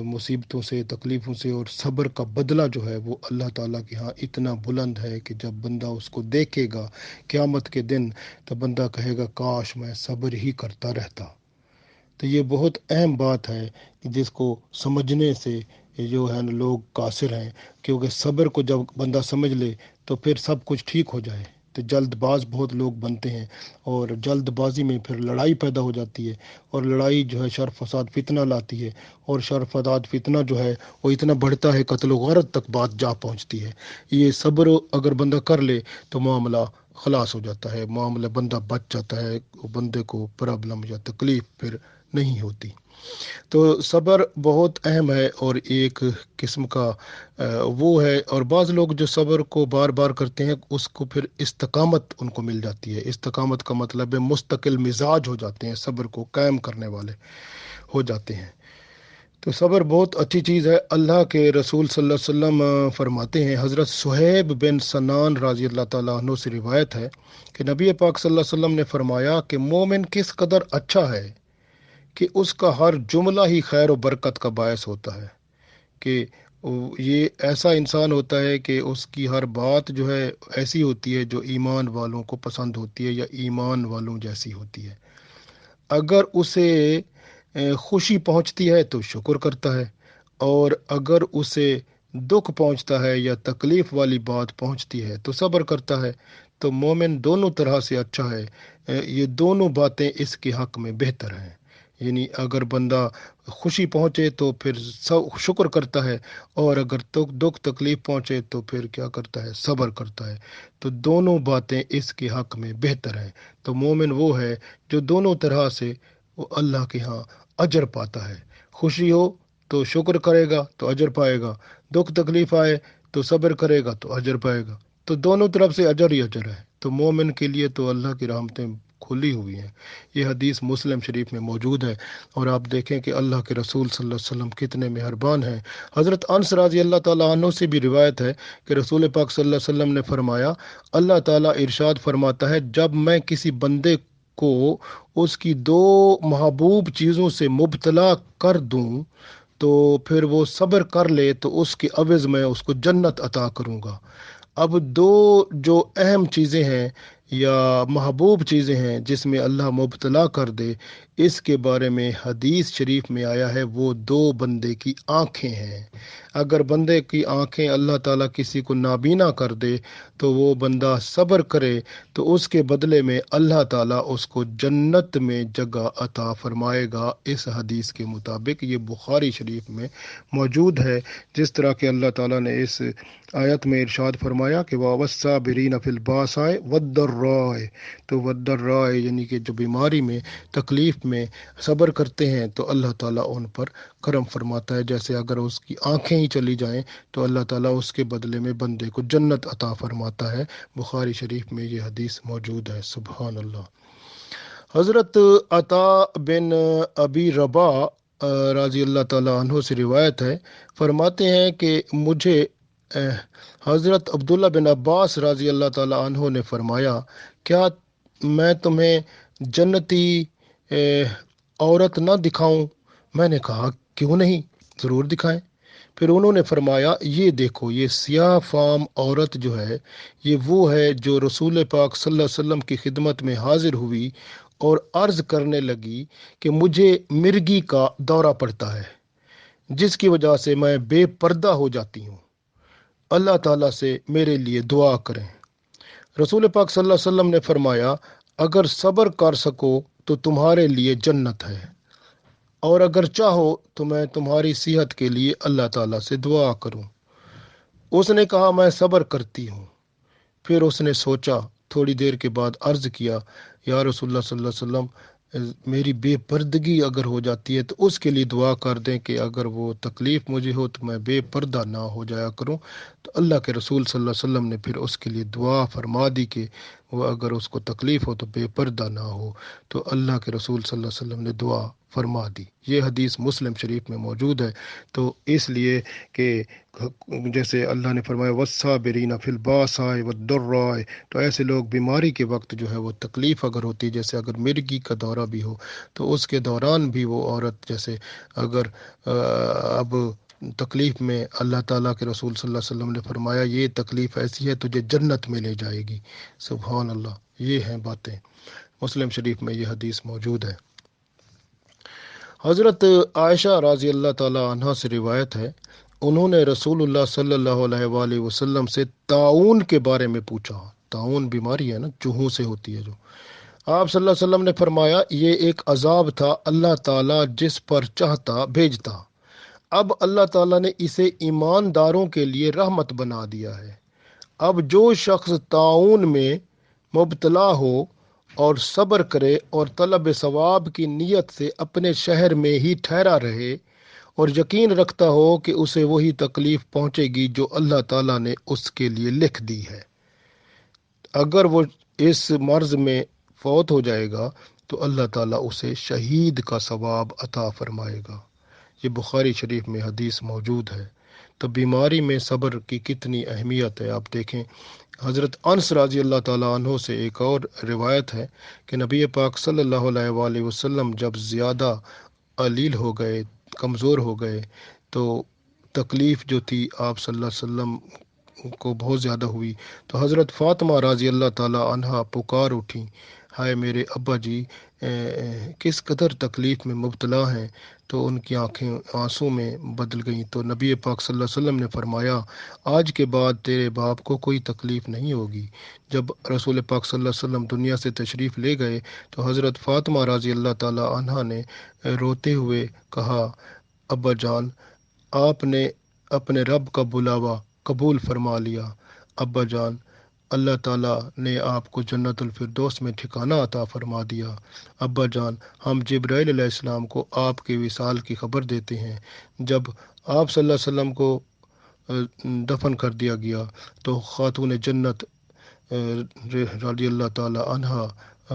مصیبتوں سے، تکلیفوں سے۔ اور صبر کا بدلہ جو ہے وہ اللہ تعالیٰ کے ہاں اتنا بلند ہے کہ جب بندہ اس کو دیکھے گا قیامت کے دن تو بندہ کہے گا کاش میں صبر ہی کرتا رہتا۔ تو یہ بہت اہم بات ہے جس کو سمجھنے سے جو ہے نا لوگ قاصر ہیں، کیونکہ صبر کو جب بندہ سمجھ لے تو پھر سب کچھ ٹھیک ہو جائے۔ تو جلد باز بہت لوگ بنتے ہیں، اور جلد بازی میں پھر لڑائی پیدا ہو جاتی ہے، اور لڑائی جو ہے شر فساد فتنہ لاتی ہے، اور شر فساد فتنہ جو ہے وہ اتنا بڑھتا ہے، قتل و غارت تک بات جا پہنچتی ہے۔ یہ صبر اگر بندہ کر لے تو معاملہ خلاص ہو جاتا ہے، معاملہ بندہ بچ جاتا ہے، بندے کو پرابلم یا تکلیف پھر نہیں ہوتی۔ تو صبر بہت اہم ہے، اور ایک قسم کا وہ ہے، اور بعض لوگ جو صبر کو بار بار کرتے ہیں اس کو پھر استقامت ان کو مل جاتی ہے۔ استقامت کا مطلب ہے مستقل مزاج ہو جاتے ہیں، صبر کو قائم کرنے والے ہو جاتے ہیں۔ تو صبر بہت اچھی چیز ہے۔ اللہ کے رسول صلی اللہ علیہ وسلم فرماتے ہیں، حضرت صہیب بن سنان رضی اللہ تعالیٰ عنہ سے روایت ہے کہ نبی پاک صلی اللہ علیہ وسلم نے فرمایا کہ مومن کس قدر اچھا ہے کہ اس کا ہر جملہ ہی خیر و برکت کا باعث ہوتا ہے، کہ یہ ایسا انسان ہوتا ہے کہ اس کی ہر بات جو ہے ایسی ہوتی ہے جو ایمان والوں کو پسند ہوتی ہے یا ایمان والوں جیسی ہوتی ہے۔ اگر اسے خوشی پہنچتی ہے تو شکر کرتا ہے، اور اگر اسے دکھ پہنچتا ہے یا تکلیف والی بات پہنچتی ہے تو صبر کرتا ہے، تو مومن دونوں طرح سے اچھا ہے۔ یہ دونوں باتیں اس کے حق میں بہتر ہیں۔ یعنی اگر بندہ خوشی پہنچے تو پھر شکر کرتا ہے، اور اگر دکھ تکلیف پہنچے تو پھر کیا کرتا ہے؟ صبر کرتا ہے۔ تو دونوں باتیں اس کے حق میں بہتر ہیں۔ تو مومن وہ ہے جو دونوں طرح سے وہ اللہ کے ہاں اجر پاتا ہے۔ خوشی ہو تو شکر کرے گا تو اجر پائے گا، دکھ تکلیف آئے تو صبر کرے گا تو اجر پائے گا۔ تو دونوں طرف سے اجر ہی اجر ہے۔ تو مومن کے لیے تو اللہ کی رحمتیں کھلی ہوئی ہیں۔ یہ حدیث مسلم شریف میں موجود ہے، اور آپ دیکھیں کہ اللہ کے رسول صلی اللہ علیہ وسلم کتنے مہربان ہیں۔ حضرت انس رضی اللہ تعالیٰ عنہ سے بھی روایت ہے کہ رسول پاک صلی اللہ علیہ وسلم نے فرمایا، اللہ تعالیٰ ارشاد فرماتا ہے، جب میں کسی بندے کو اس کی دو محبوب چیزوں سے مبتلا کر دوں تو پھر وہ صبر کر لے تو اس کے عوض میں اس کو جنت عطا کروں گا۔ اب دو جو اہم چیزیں ہیں یا محبوب چیزیں ہیں جس میں اللہ مبتلا کر دے، اس کے بارے میں حدیث شریف میں آیا ہے، وہ دو بندے کی آنکھیں ہیں۔ اگر بندے کی آنکھیں اللہ تعالیٰ کسی کو نابینا کر دے تو وہ بندہ صبر کرے تو اس کے بدلے میں اللہ تعالیٰ اس کو جنت میں جگہ عطا فرمائے گا۔ اس حدیث کے مطابق یہ بخاری شریف میں موجود ہے، جس طرح کہ اللہ تعالیٰ نے اس آیت میں ارشاد فرمایا کہ وَالصَّابِرِينَ فِي الْبَأْسَاءِ وَالضَّرَّاءِ، تو وَالضَّرَّاءِ یعنی کہ جو بیماری میں تکلیف میں صبر کرتے ہیں تو اللہ تعالیٰ ان پر کرم فرماتا ہے۔ جیسے اگر اس کی آنکھیں ہی چلی جائیں تو اللہ تعالیٰ اس کے بدلے میں بندے کو جنت عطا فرماتا ہے۔ بخاری شریف میں یہ حدیث موجود ہے۔ سبحان اللہ۔ حضرت عطا بن ابی رباح رضی اللہ تعالیٰ عنہ سے روایت ہے، فرماتے ہیں کہ مجھے حضرت عبداللہ بن عباس رضی اللہ تعالیٰ عنہ نے فرمایا، کیا میں تمہیں جنتی عورت نہ دکھاؤں؟ میں نے کہا کیوں نہیں، ضرور دکھائیں۔ پھر انہوں نے فرمایا، یہ دیکھو، یہ سیاہ فام عورت جو ہے، یہ وہ ہے جو رسول پاک صلی اللہ علیہ وسلم کی خدمت میں حاضر ہوئی اور عرض کرنے لگی کہ مجھے مرگی کا دورہ پڑتا ہے، جس کی وجہ سے میں بے پردہ ہو جاتی ہوں، اللہ تعالیٰ سے میرے لیے دعا کریں۔ رسول پاک صلی اللہ علیہ وسلم نے فرمایا، اگر صبر کر سکو تو تمہارے لیے جنت ہے، اور اگر چاہو تو میں تمہاری صحت کے لیے اللہ تعالیٰ سے دعا کروں۔ اس نے کہا، میں صبر کرتی ہوں۔ پھر اس نے سوچا، تھوڑی دیر کے بعد عرض کیا، یا رسول اللہ صلی اللہ علیہ وسلم، میری بے پردگی اگر ہو جاتی ہے تو اس کے لیے دعا کر دیں کہ اگر وہ تکلیف مجھے ہو تو میں بے پردہ نہ ہو جایا کروں۔ تو اللہ کے رسول صلی اللہ علیہ وسلم نے پھر اس کے لیے دعا فرما دی کہ وہ اگر اس کو تکلیف ہو تو بے پردہ نہ ہو۔ تو اللہ کے رسول صلی اللہ علیہ وسلم نے دعا فرما دی۔ یہ حدیث مسلم شریف میں موجود ہے۔ تو اس لیے کہ جیسے اللہ نے فرمایا وَالصَّابِرِينَ فِي الْبَأْسَاءِ وَالضَّرَّاءِ، تو ایسے لوگ بیماری کے وقت جو ہے وہ تکلیف اگر ہوتی، جیسے اگر مرگی کا دورہ بھی ہو تو اس کے دوران بھی وہ عورت، جیسے اگر اب تکلیف میں اللہ تعالیٰ کے رسول صلی اللہ علیہ وسلم نے فرمایا یہ تکلیف ایسی ہے تجھے جنت میں لے جائے گی۔ سبحان اللہ۔ یہ ہیں باتیں، مسلم شریف میں یہ حدیث موجود ہے۔ حضرت عائشہ رضی اللہ تعالیٰ عنہ سے روایت ہے، انہوں نے رسول اللہ صلی اللہ علیہ وآلہ وسلم سے طاعون کے بارے میں پوچھا۔ طاعون بیماری ہے نا، چوہوں سے ہوتی ہے جو۔ آپ صلی اللہ علیہ وسلم نے فرمایا، یہ ایک عذاب تھا، اللہ تعالیٰ جس پر چاہتا بھیجتا، اب اللہ تعالیٰ نے اسے ایمانداروں کے لیے رحمت بنا دیا ہے۔ اب جو شخص طاعون میں مبتلا ہو اور صبر کرے اور طلب ثواب کی نیت سے اپنے شہر میں ہی ٹھہرا رہے اور یقین رکھتا ہو کہ اسے وہی تکلیف پہنچے گی جو اللہ تعالیٰ نے اس کے لیے لکھ دی ہے، اگر وہ اس مرض میں فوت ہو جائے گا تو اللہ تعالیٰ اسے شہید کا ثواب عطا فرمائے گا۔ یہ بخاری شریف میں حدیث موجود ہے۔ تو بیماری میں صبر کی کتنی اہمیت ہے آپ دیکھیں۔ حضرت انس رضی اللہ تعالیٰ عنہ سے ایک اور روایت ہے کہ نبی پاک صلی اللہ علیہ وآلہ وسلم جب زیادہ علیل ہو گئے، کمزور ہو گئے، تو تکلیف جو تھی آپ صلی اللہ علیہ وسلم کو بہت زیادہ ہوئی، تو حضرت فاطمہ رضی اللہ تعالیٰ عنہ پکار اٹھیں، ہائے میرے ابا جی کس قدر تکلیف میں مبتلا ہیں، تو ان کی آنکھیں آنسوں میں بدل گئیں۔ تو نبی پاک صلی اللہ علیہ وسلم نے فرمایا آج کے بعد تیرے باپ کو کوئی تکلیف نہیں ہوگی۔ جب رسول پاک صلی اللہ علیہ وسلم دنیا سے تشریف لے گئے تو حضرت فاطمہ رضی اللہ تعالی عنہا نے روتے ہوئے کہا ابا جان، آپ نے اپنے رب کا بلاوا قبول فرما لیا۔ ابا جان، اللہ تعالیٰ نے آپ کو جنت الفردوس میں ٹھکانہ عطا فرما دیا۔ ابا جان، ہم جبرائیل علیہ السلام کو آپ کے وصال کی خبر دیتے ہیں۔ جب آپ صلی اللہ علیہ وسلم کو دفن کر دیا گیا تو خاتون جنت رضی اللہ تعالی عنہا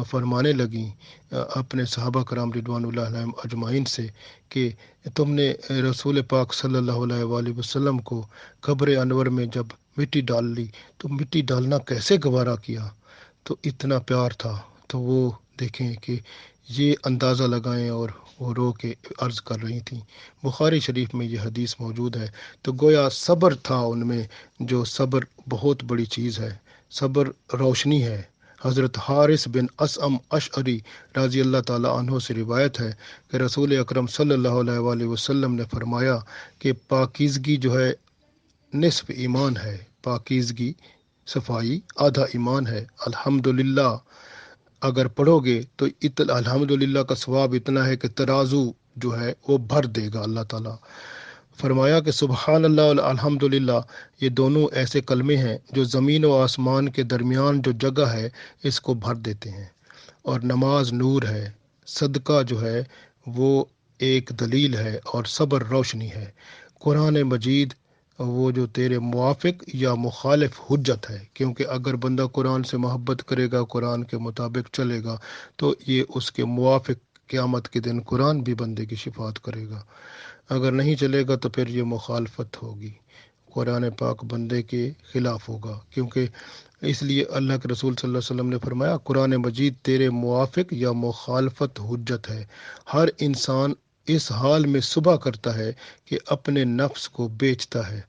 فرمانے لگیں اپنے صحابہ کرام رضوان اللہ علیہم اجمعین سے کہ تم نے رسول پاک صلی اللہ علیہ وآلہ وسلم کو قبر انور میں جب مٹی ڈال لی تو مٹی ڈالنا کیسے گوارا کیا؟ تو اتنا پیار تھا۔ تو وہ دیکھیں کہ یہ اندازہ لگائیں، اور وہ رو کے عرض کر رہی تھیں۔ بخاری شریف میں یہ حدیث موجود ہے۔ تو گویا صبر تھا ان میں، جو صبر بہت بڑی چیز ہے، صبر روشنی ہے۔ حضرت حارث بن اسعم اشعری رضی اللہ تعالیٰ عنہ سے روایت ہے کہ رسول اکرم صلی اللہ علیہ وآلہ وسلم نے فرمایا کہ پاکیزگی جو ہے نصف ایمان ہے، پاکیزگی صفائی آدھا ایمان ہے۔ الحمدللہ اگر پڑھو گے تو الحمدللہ کا ثواب اتنا ہے کہ ترازو جو ہے وہ بھر دے گا اللہ تعالیٰ۔ فرمایا کہ سبحان اللہ اور الحمدللہ یہ دونوں ایسے کلمے ہیں جو زمین و آسمان کے درمیان جو جگہ ہے اس کو بھر دیتے ہیں۔ اور نماز نور ہے، صدقہ جو ہے وہ ایک دلیل ہے، اور صبر روشنی ہے۔ قرآن مجید وہ جو تیرے موافق یا مخالف حجت ہے، کیونکہ اگر بندہ قرآن سے محبت کرے گا، قرآن کے مطابق چلے گا، تو یہ اس کے موافق قیامت کے دن قرآن بھی بندے کی شفاعت کرے گا۔ اگر نہیں چلے گا تو پھر یہ مخالفت ہوگی، قرآن پاک بندے کے خلاف ہوگا، کیونکہ اس لیے اللہ کے رسول صلی اللہ علیہ وسلم نے فرمایا قرآن مجید تیرے موافق یا مخالفت حجت ہے۔ ہر انسان اس حال میں صبح کرتا ہے کہ اپنے نفس کو بیچتا ہے،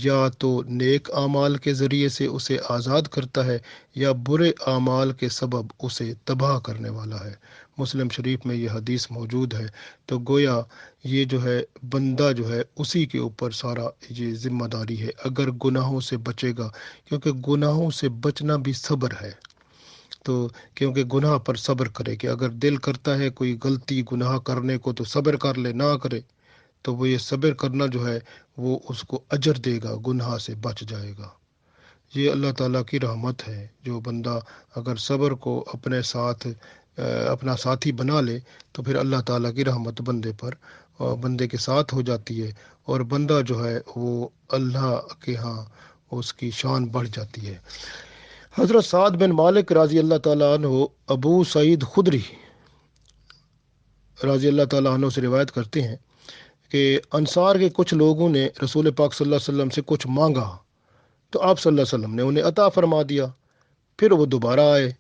یا تو نیک اعمال کے ذریعے سے اسے آزاد کرتا ہے یا برے اعمال کے سبب اسے تباہ کرنے والا ہے۔ مسلم شریف میں یہ حدیث موجود ہے۔ تو گویا یہ جو ہے بندہ جو ہے اسی کے اوپر سارا یہ ذمہ داری ہے اگر گناہوں سے بچے گا، کیونکہ گناہوں سے بچنا بھی صبر ہے۔ تو کیونکہ گناہ پر صبر کرے کہ اگر دل کرتا ہے کوئی غلطی گناہ کرنے کو تو صبر کر لے، نہ کرے تو وہ یہ صبر کرنا جو ہے وہ اس کو اجر دے گا، گناہ سے بچ جائے گا۔ یہ اللہ تعالیٰ کی رحمت ہے، جو بندہ اگر صبر کو اپنے ساتھ اپنا ساتھی بنا لے تو پھر اللہ تعالیٰ کی رحمت بندے پر بندے کے ساتھ ہو جاتی ہے، اور بندہ جو ہے وہ اللہ کے ہاں اس کی شان بڑھ جاتی ہے۔ حضرت سعد بن مالک رضی اللہ تعالیٰ عنہ ابو سعید خدری رضی اللہ تعالیٰ عنہ سے روایت کرتے ہیں کہ انصار کے کچھ لوگوں نے رسول پاک صلی اللہ علیہ وسلم سے کچھ مانگا تو آپ صلی اللہ علیہ وسلم نے انہیں عطا فرما دیا۔ پھر وہ دوبارہ آئے،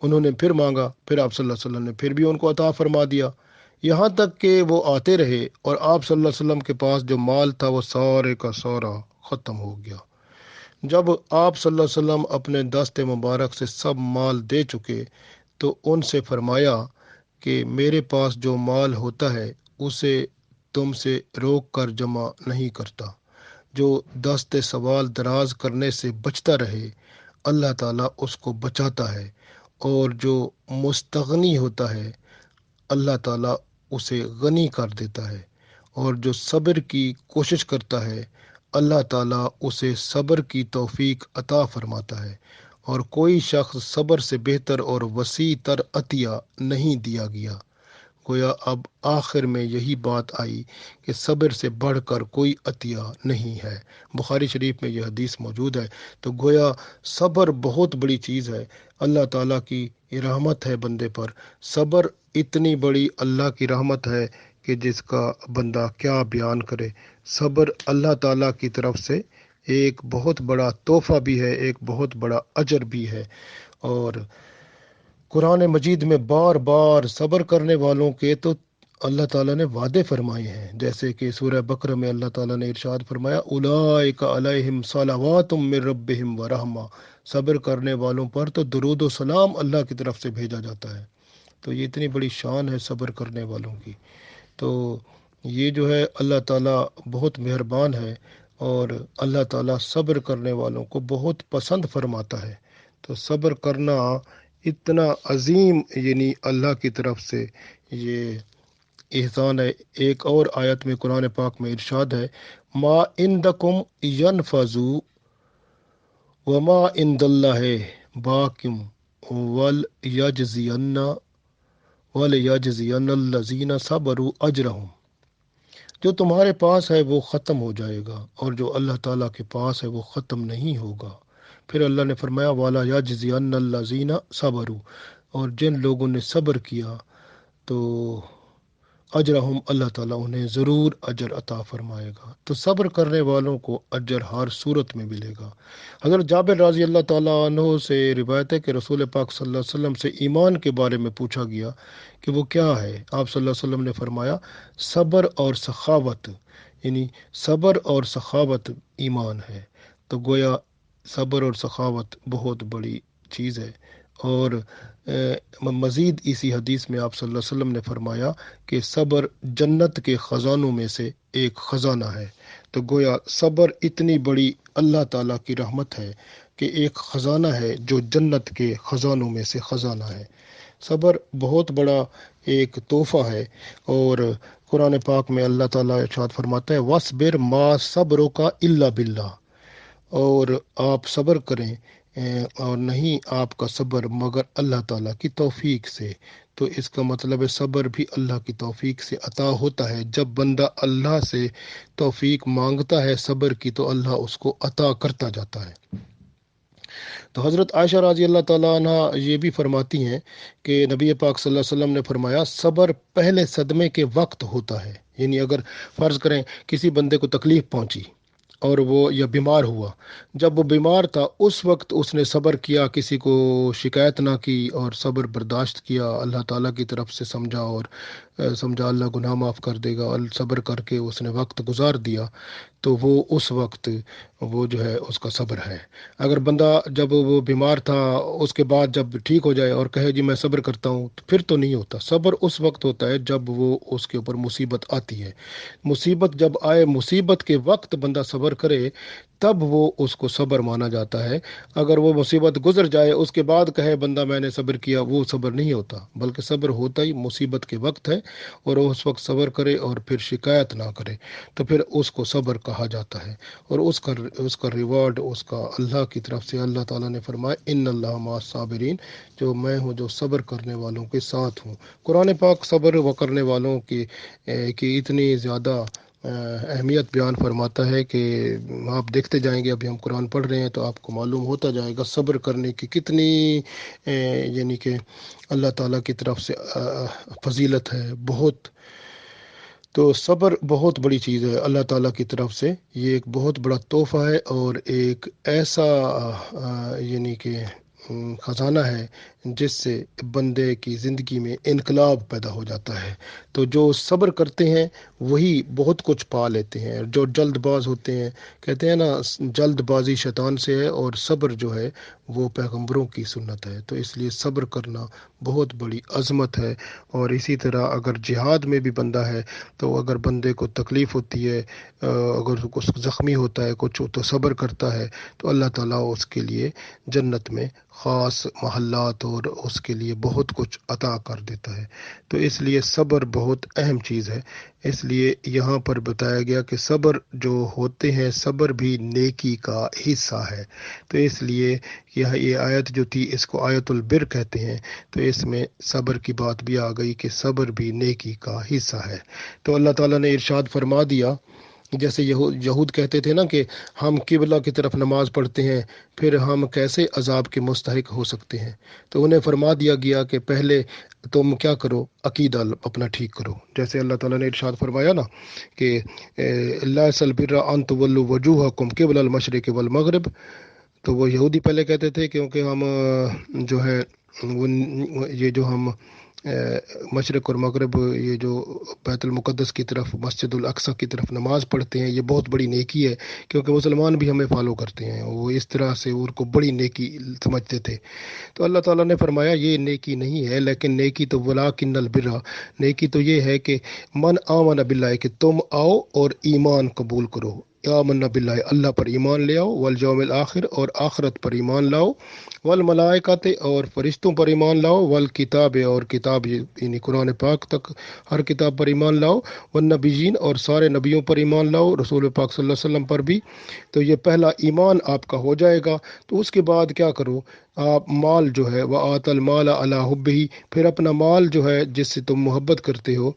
انہوں نے پھر مانگا، پھر آپ صلی اللہ علیہ وسلم نے پھر بھی ان کو عطا فرما دیا، یہاں تک کہ وہ آتے رہے اور آپ صلی اللہ علیہ وسلم کے پاس جو مال تھا وہ سارے کا سارا ختم ہو گیا۔ جب آپ صلی اللہ علیہ وسلم اپنے دست مبارک سے سب مال دے چکے تو ان سے فرمایا کہ میرے پاس جو مال ہوتا ہے اسے تم سے روک کر جمع نہیں کرتا۔ جو دست سوال دراز کرنے سے بچتا رہے اللہ تعالیٰ اس کو بچاتا ہے، اور جو مستغنی ہوتا ہے اللہ تعالیٰ اسے غنی کر دیتا ہے، اور جو صبر کی کوشش کرتا ہے اللہ تعالیٰ اسے صبر کی توفیق عطا فرماتا ہے، اور کوئی شخص صبر سے بہتر اور وسیع تر عطیہ نہیں دیا گیا۔ گویا اب آخر میں یہی بات آئی کہ صبر سے بڑھ کر کوئی عطیہ نہیں ہے۔ بخاری شریف میں یہ حدیث موجود ہے۔ تو گویا صبر بہت بڑی چیز ہے، اللہ تعالیٰ کی رحمت ہے بندے پر۔ صبر اتنی بڑی اللہ کی رحمت ہے کہ جس کا بندہ کیا بیان کرے۔ صبر اللہ تعالیٰ کی طرف سے ایک بہت بڑا تحفہ بھی ہے، ایک بہت بڑا اجر بھی ہے، اور قرآن مجید میں بار بار صبر کرنے والوں کے تو اللہ تعالیٰ نے وعدے فرمائے ہیں، جیسے کہ سورہ بقرہ میں اللہ تعالیٰ نے ارشاد فرمایا اولئک علیہم صلوات من ربہم ورحمہ، صبر کرنے والوں پر تو درود و سلام اللہ کی طرف سے بھیجا جاتا ہے۔ تو یہ اتنی بڑی شان ہے صبر کرنے والوں کی۔ تو یہ جو ہے اللہ تعالیٰ بہت مہربان ہے، اور اللہ تعالیٰ صبر کرنے والوں کو بہت پسند فرماتا ہے۔ تو صبر کرنا اتنا عظیم یعنی اللہ کی طرف سے یہ احسان ہے۔ ایک اور آیت میں قرآن پاک میں ارشاد ہے ما عندکم ینفذو وما عند اللہ باقم ولیجزین الذین صبروا اجرہم، جو تمہارے پاس ہے وہ ختم ہو جائے گا، اور جو اللہ تعالیٰ کے پاس ہے وہ ختم نہیں ہوگا۔ پھر اللہ نے فرمایا والا یجزین الذین صبروا، اور جن لوگوں نے صبر کیا تو اجرہم، اللہ تعالیٰ انہیں ضرور اجر عطا فرمائے گا۔ تو صبر کرنے والوں کو اجر ہر صورت میں ملے گا۔ حضرت جابر رضی اللہ تعالیٰ عنہ سے روایت ہے کہ رسول پاک صلی اللہ علیہ وسلم سے ایمان کے بارے میں پوچھا گیا کہ وہ کیا ہے۔ آپ صلی اللہ علیہ وسلم نے فرمایا صبر اور سخاوت، یعنی صبر اور سخاوت ایمان ہے۔ تو گویا صبر اور سخاوت بہت بڑی چیز ہے۔ اور مزید اسی حدیث میں آپ صلی اللہ علیہ وسلم نے فرمایا کہ صبر جنت کے خزانوں میں سے ایک خزانہ ہے۔ تو گویا صبر اتنی بڑی اللہ تعالیٰ کی رحمت ہے کہ ایک خزانہ ہے جو جنت کے خزانوں میں سے خزانہ ہے۔ صبر بہت بڑا ایک تحفہ ہے، اور قرآن پاک میں اللہ تعالیٰ ارشاد فرماتا ہے وَاصْبِرْ مَا صَبْرُكَ إِلَّا بِاللَّهِ، اور آپ صبر کریں اور نہیں آپ کا صبر مگر اللہ تعالیٰ کی توفیق سے۔ تو اس کا مطلب ہے صبر بھی اللہ کی توفیق سے عطا ہوتا ہے۔ جب بندہ اللہ سے توفیق مانگتا ہے صبر کی تو اللہ اس کو عطا کرتا جاتا ہے۔ تو حضرت عائشہ رضی اللہ تعالیٰ عنہ یہ بھی فرماتی ہیں کہ نبی پاک صلی اللہ علیہ وسلم نے فرمایا صبر پہلے صدمے کے وقت ہوتا ہے، یعنی اگر فرض کریں کسی بندے کو تکلیف پہنچی اور وہ یا بیمار ہوا، جب وہ بیمار تھا اس وقت اس نے صبر کیا، کسی کو شکایت نہ کی اور صبر برداشت کیا، اللہ تعالیٰ کی طرف سے سمجھا اور سمجھا اللہ گناہ معاف کر دے گا، اور صبر کر کے اس نے وقت گزار دیا، تو وہ اس وقت وہ جو ہے اس کا صبر ہے۔ اگر بندہ جب وہ بیمار تھا اس کے بعد جب ٹھیک ہو جائے اور کہے جی میں صبر کرتا ہوں، تو پھر تو نہیں ہوتا۔ صبر اس وقت ہوتا ہے جب وہ اس کے اوپر مصیبت آتی ہے۔ مصیبت جب آئے، مصیبت کے وقت بندہ صبر کرے تب وہ اس کو صبر مانا جاتا ہے۔ اگر وہ مصیبت گزر جائے اس کے بعد کہے بندہ میں نے صبر کیا، وہ صبر نہیں ہوتا، بلکہ صبر ہوتا ہی مصیبت کے وقت ہے، اور وہ اس وقت صبر کرے اور پھر شکایت نہ کرے تو پھر اس کو صبر کہا جاتا ہے۔ اور اس کا ریوارڈ اس کا اللہ کی طرف سے اللہ تعالیٰ نے فرمایا ان اللہ مع الصابرین، جو میں ہوں جو صبر کرنے والوں کے ساتھ ہوں۔ قرآن پاک صبر و کرنے والوں کی اتنی زیادہ اہمیت بیان فرماتا ہے کہ آپ دیکھتے جائیں گے، ابھی ہم قرآن پڑھ رہے ہیں تو آپ کو معلوم ہوتا جائے گا صبر کرنے کی کتنی یعنی کہ اللہ تعالیٰ کی طرف سے فضیلت ہے بہت۔ تو صبر بہت بڑی چیز ہے اللہ تعالیٰ کی طرف سے، یہ ایک بہت بڑا تحفہ ہے اور ایک ایسا یعنی کہ خزانہ ہے جس سے بندے کی زندگی میں انقلاب پیدا ہو جاتا ہے۔ تو جو صبر کرتے ہیں وہی بہت کچھ پا لیتے ہیں۔ جو جلد باز ہوتے ہیں، کہتے ہیں نا جلد بازی شیطان سے ہے، اور صبر جو ہے وہ پیغمبروں کی سنت ہے۔ تو اس لیے صبر کرنا بہت بڑی عظمت ہے۔ اور اسی طرح اگر جہاد میں بھی بندہ ہے تو اگر بندے کو تکلیف ہوتی ہے، اگر کچھ زخمی ہوتا ہے کچھ تو صبر کرتا ہے تو اللہ تعالیٰ اس کے لیے جنت میں خاص محلات اور اس کے لیے بہت کچھ عطا کر دیتا ہے۔ تو اس لیے صبر بہت اہم چیز ہے۔ اس لیے یہاں پر بتایا گیا کہ صبر جو ہوتے ہیں صبر بھی نیکی کا حصہ ہے۔ تو اس لیے یہ آیت جو تھی اس کو آیت البر کہتے ہیں، تو اس میں صبر کی بات بھی آ گئی کہ صبر بھی نیکی کا حصہ ہے۔ تو اللہ تعالیٰ نے ارشاد فرما دیا، جیسے یہود کہتے تھے نا کہ ہم قبلہ کی طرف نماز پڑھتے ہیں پھر ہم کیسے عذاب کے مستحق ہو سکتے ہیں، تو انہیں فرما دیا گیا کہ پہلے تم کیا کرو، عقیدہ اپنا ٹھیک کرو۔ جیسے اللہ تعالیٰ نے ارشاد فرمایا نا کہ لیس البر ان تولوا وجوہکم قبل المشرق والمغرب، تو وہ یہودی پہلے کہتے تھے کیونکہ ہم جو ہے یہ جو ہم مشرق اور مغرب یہ جو بیت المقدس کی طرف مسجد الاقصی کی طرف نماز پڑھتے ہیں، یہ بہت بڑی نیکی ہے، کیونکہ مسلمان بھی ہمیں فالو کرتے ہیں، وہ اس طرح سے ان کو بڑی نیکی سمجھتے تھے۔ تو اللہ تعالیٰ نے فرمایا یہ نیکی نہیں ہے، لیکن نیکی تو ولاکن البرا، نیکی تو یہ ہے کہ من آمن باللہ، کہ تم آؤ اور ایمان قبول کرو، آمن باللہ، اللہ پر ایمان لے آؤ، والیوم الآخر، اور آخرت پر ایمان لاؤ، والملائکۃ، اور فرشتوں پر ایمان لاؤ، والکتاب، اور کتاب یعنی قرآن پاک تک ہر کتاب پر ایمان لاؤ، والنبیین، اور سارے نبیوں پر ایمان لاؤ، رسول پاک صلی اللہ علیہ وسلم پر بھی۔ تو یہ پہلا ایمان آپ کا ہو جائے گا، تو اس کے بعد کیا کرو، آپ مال جو ہے وہ آت المال علی حبہ، پھر اپنا مال جو ہے جس سے تم محبت کرتے ہو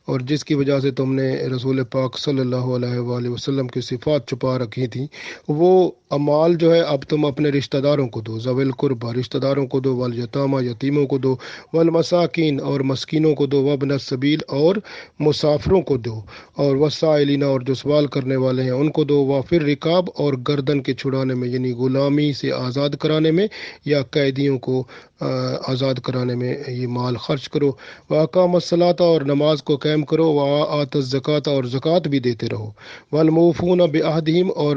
اور جس کی وجہ سے تم نے رسول پاک صلی اللہ علیہ وآلہ وسلم کی صفات چھپا رکھی تھیں، وہ مال جو ہے اب تم اپنے رشتہ داروں کو دو، ذوی القربہ رشتہ داروں کو دو، والیتامہ یتیموں کو دو، والمساکین اور مسکینوں کو دو، وابن السبیل اور مسافروں کو دو، اور وسائلین اور جو سوال کرنے والے ہیں ان کو دو، وافر رکاب اور گردن کے چھڑانے میں یعنی غلامی سے آزاد کرانے میں یا قیدیوں کو آزاد کرانے میں یہ مال خرچ کرو، واقام الصلاۃ اور نماز کو قائم کرو، وآت الزکوٰۃ اور زکوٰۃ بھی دیتے رہو، والموفون بعہدہم اور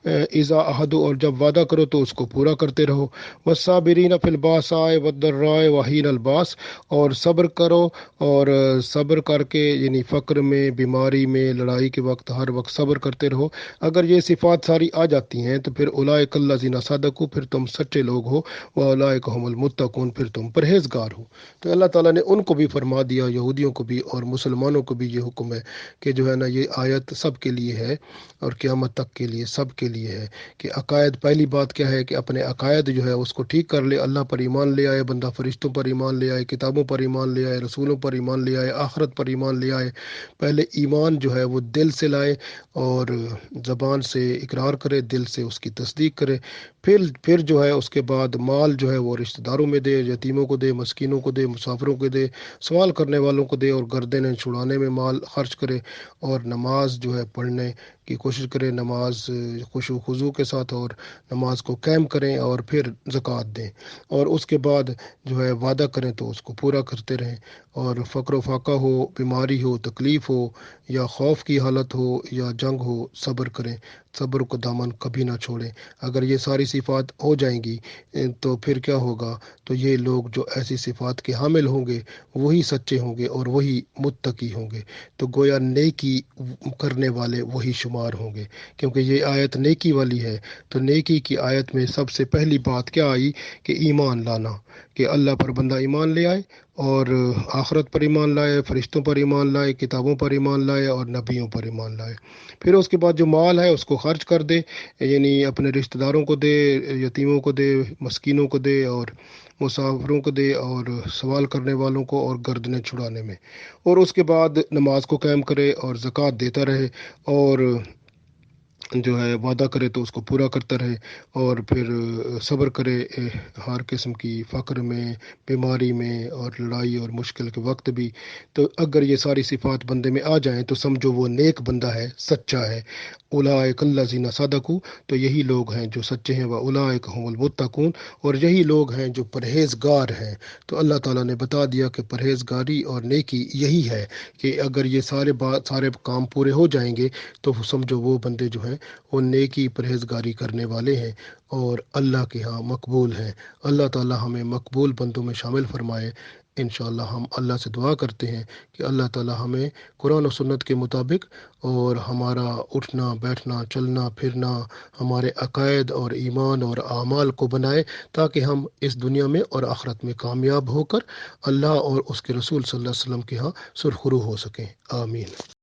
اذا عہدوا اور جب وعدہ کرو تو اس کو پورا کرتے رہو، والصابرین فی الباساء والضراء وحین الباس، اور صبر کرو، اور صبر کر کے یعنی فقر میں، بیماری میں، لڑائی کے وقت ہر وقت صبر کرتے رہو۔ اگر یہ صفات ساری آ جاتی ہیں تو پھر اولئک الذین صدقوا، پھر تم سچے لوگ ہو، واولئک هم المتقون، پھر تم پرہیزگار ہو۔ تو اللہ تعالیٰ نے ان کو بھی فرما دیا، یہودیوں کو بھی اور مسلمانوں کو بھی یہ حکم ہے کہ جو ہے نا یہ آیت سب کے لیے ہے اور قیامت تک کے لیے سب کے لیے ہے کہ عقائد، پہلی بات کیا ہے کہ اپنے عقائد جو ہے اس کو ٹھیک کر لے، اللہ پر ایمان لے آئے بندہ، فرشتوں پر ایمان لے آئے، کتابوں پر ایمان لے آئے، رسولوں پر ایمان لے آئے، آخرت پر ایمان لے آئے۔ پہلے ایمان جو ہے وہ دل سے لائے اور زبان سے اقرار کرے، دل سے اس کی تصدیق کرے، پھر جو ہے اس کے بعد مال جو ہے وہ رشتہ داروں میں دے، یتیموں کو دے، مسکینوں کو دے، مسافروں کو دے، سوال کرنے والوں کو دے، اور گردنیں چھڑانے میں مال خرچ کرے، اور نماز جو ہے پڑھنے کی کوشش کرے، نماز خشوع و خضوع کے ساتھ، اور نماز کو قائم کریں، اور پھر زکوٰۃ دیں، اور اس کے بعد جو ہے وعدہ کریں تو اس کو پورا کرتے رہیں، اور فقر و فاقہ ہو، بیماری ہو، تکلیف ہو، یا خوف کی حالت ہو یا جنگ ہو، صبر کریں، صبر کو دامن کبھی نہ چھوڑیں۔ اگر یہ ساری صفات ہو جائیں گی تو پھر کیا ہوگا، تو یہ لوگ جو ایسی صفات کے حامل ہوں گے وہی سچے ہوں گے اور وہی متقی ہوں گے، تو گویا نیکی کرنے والے وہی شمار ہوں گے، کیونکہ یہ آیت نیکی والی ہے۔ تو نیکی کی آیت میں سب سے پہلی بات کیا آئی کہ ایمان لانا، کہ اللہ پر بندہ ایمان لے آئے اور آخرت پر ایمان لائے، فرشتوں پر ایمان لائے، کتابوں پر ایمان لائے اور نبیوں پر ایمان لائے۔ پھر اس کے بعد جو مال ہے اس کو خرچ کر دے، یعنی اپنے رشتہ داروں کو دے، یتیموں کو دے، مسکینوں کو دے، اور مسافروں کو دے، اور سوال کرنے والوں کو، اور گردنیں چھڑانے میں، اور اس کے بعد نماز کو قائم کرے اور زکوٰۃ دیتا رہے، اور جو ہے وعدہ کرے تو اس کو پورا کرتا رہے، اور پھر صبر کرے ہر قسم کی فقر میں، بیماری میں، اور لڑائی اور مشکل کے وقت بھی۔ تو اگر یہ ساری صفات بندے میں آ جائیں تو سمجھو وہ نیک بندہ ہے، سچا ہے۔ اولئک الذین صدقوا، تو یہی لوگ ہیں جو سچے ہیں، واولئک هم المتقون، اور یہی لوگ ہیں جو پرہیزگار ہیں۔ تو اللہ تعالیٰ نے بتا دیا کہ پرہیزگاری اور نیکی یہی ہے کہ اگر یہ سارے کام پورے ہو جائیں گے تو سمجھو وہ بندے جو ہیں وہ نیکی پرہیزگاری کرنے والے ہیں اور اللہ کے ہاں مقبول ہیں۔ اللہ تعالیٰ ہمیں مقبول بندوں میں شامل فرمائے۔ انشاءاللہ ہم اللہ سے دعا کرتے ہیں کہ اللہ تعالیٰ ہمیں قرآن و سنت کے مطابق اور ہمارا اٹھنا بیٹھنا چلنا پھرنا ہمارے عقائد اور ایمان اور اعمال کو بنائے، تاکہ ہم اس دنیا میں اور آخرت میں کامیاب ہو کر اللہ اور اس کے رسول صلی اللہ علیہ وسلم کے ہاں سرخرو ہو سکیں۔ آمین۔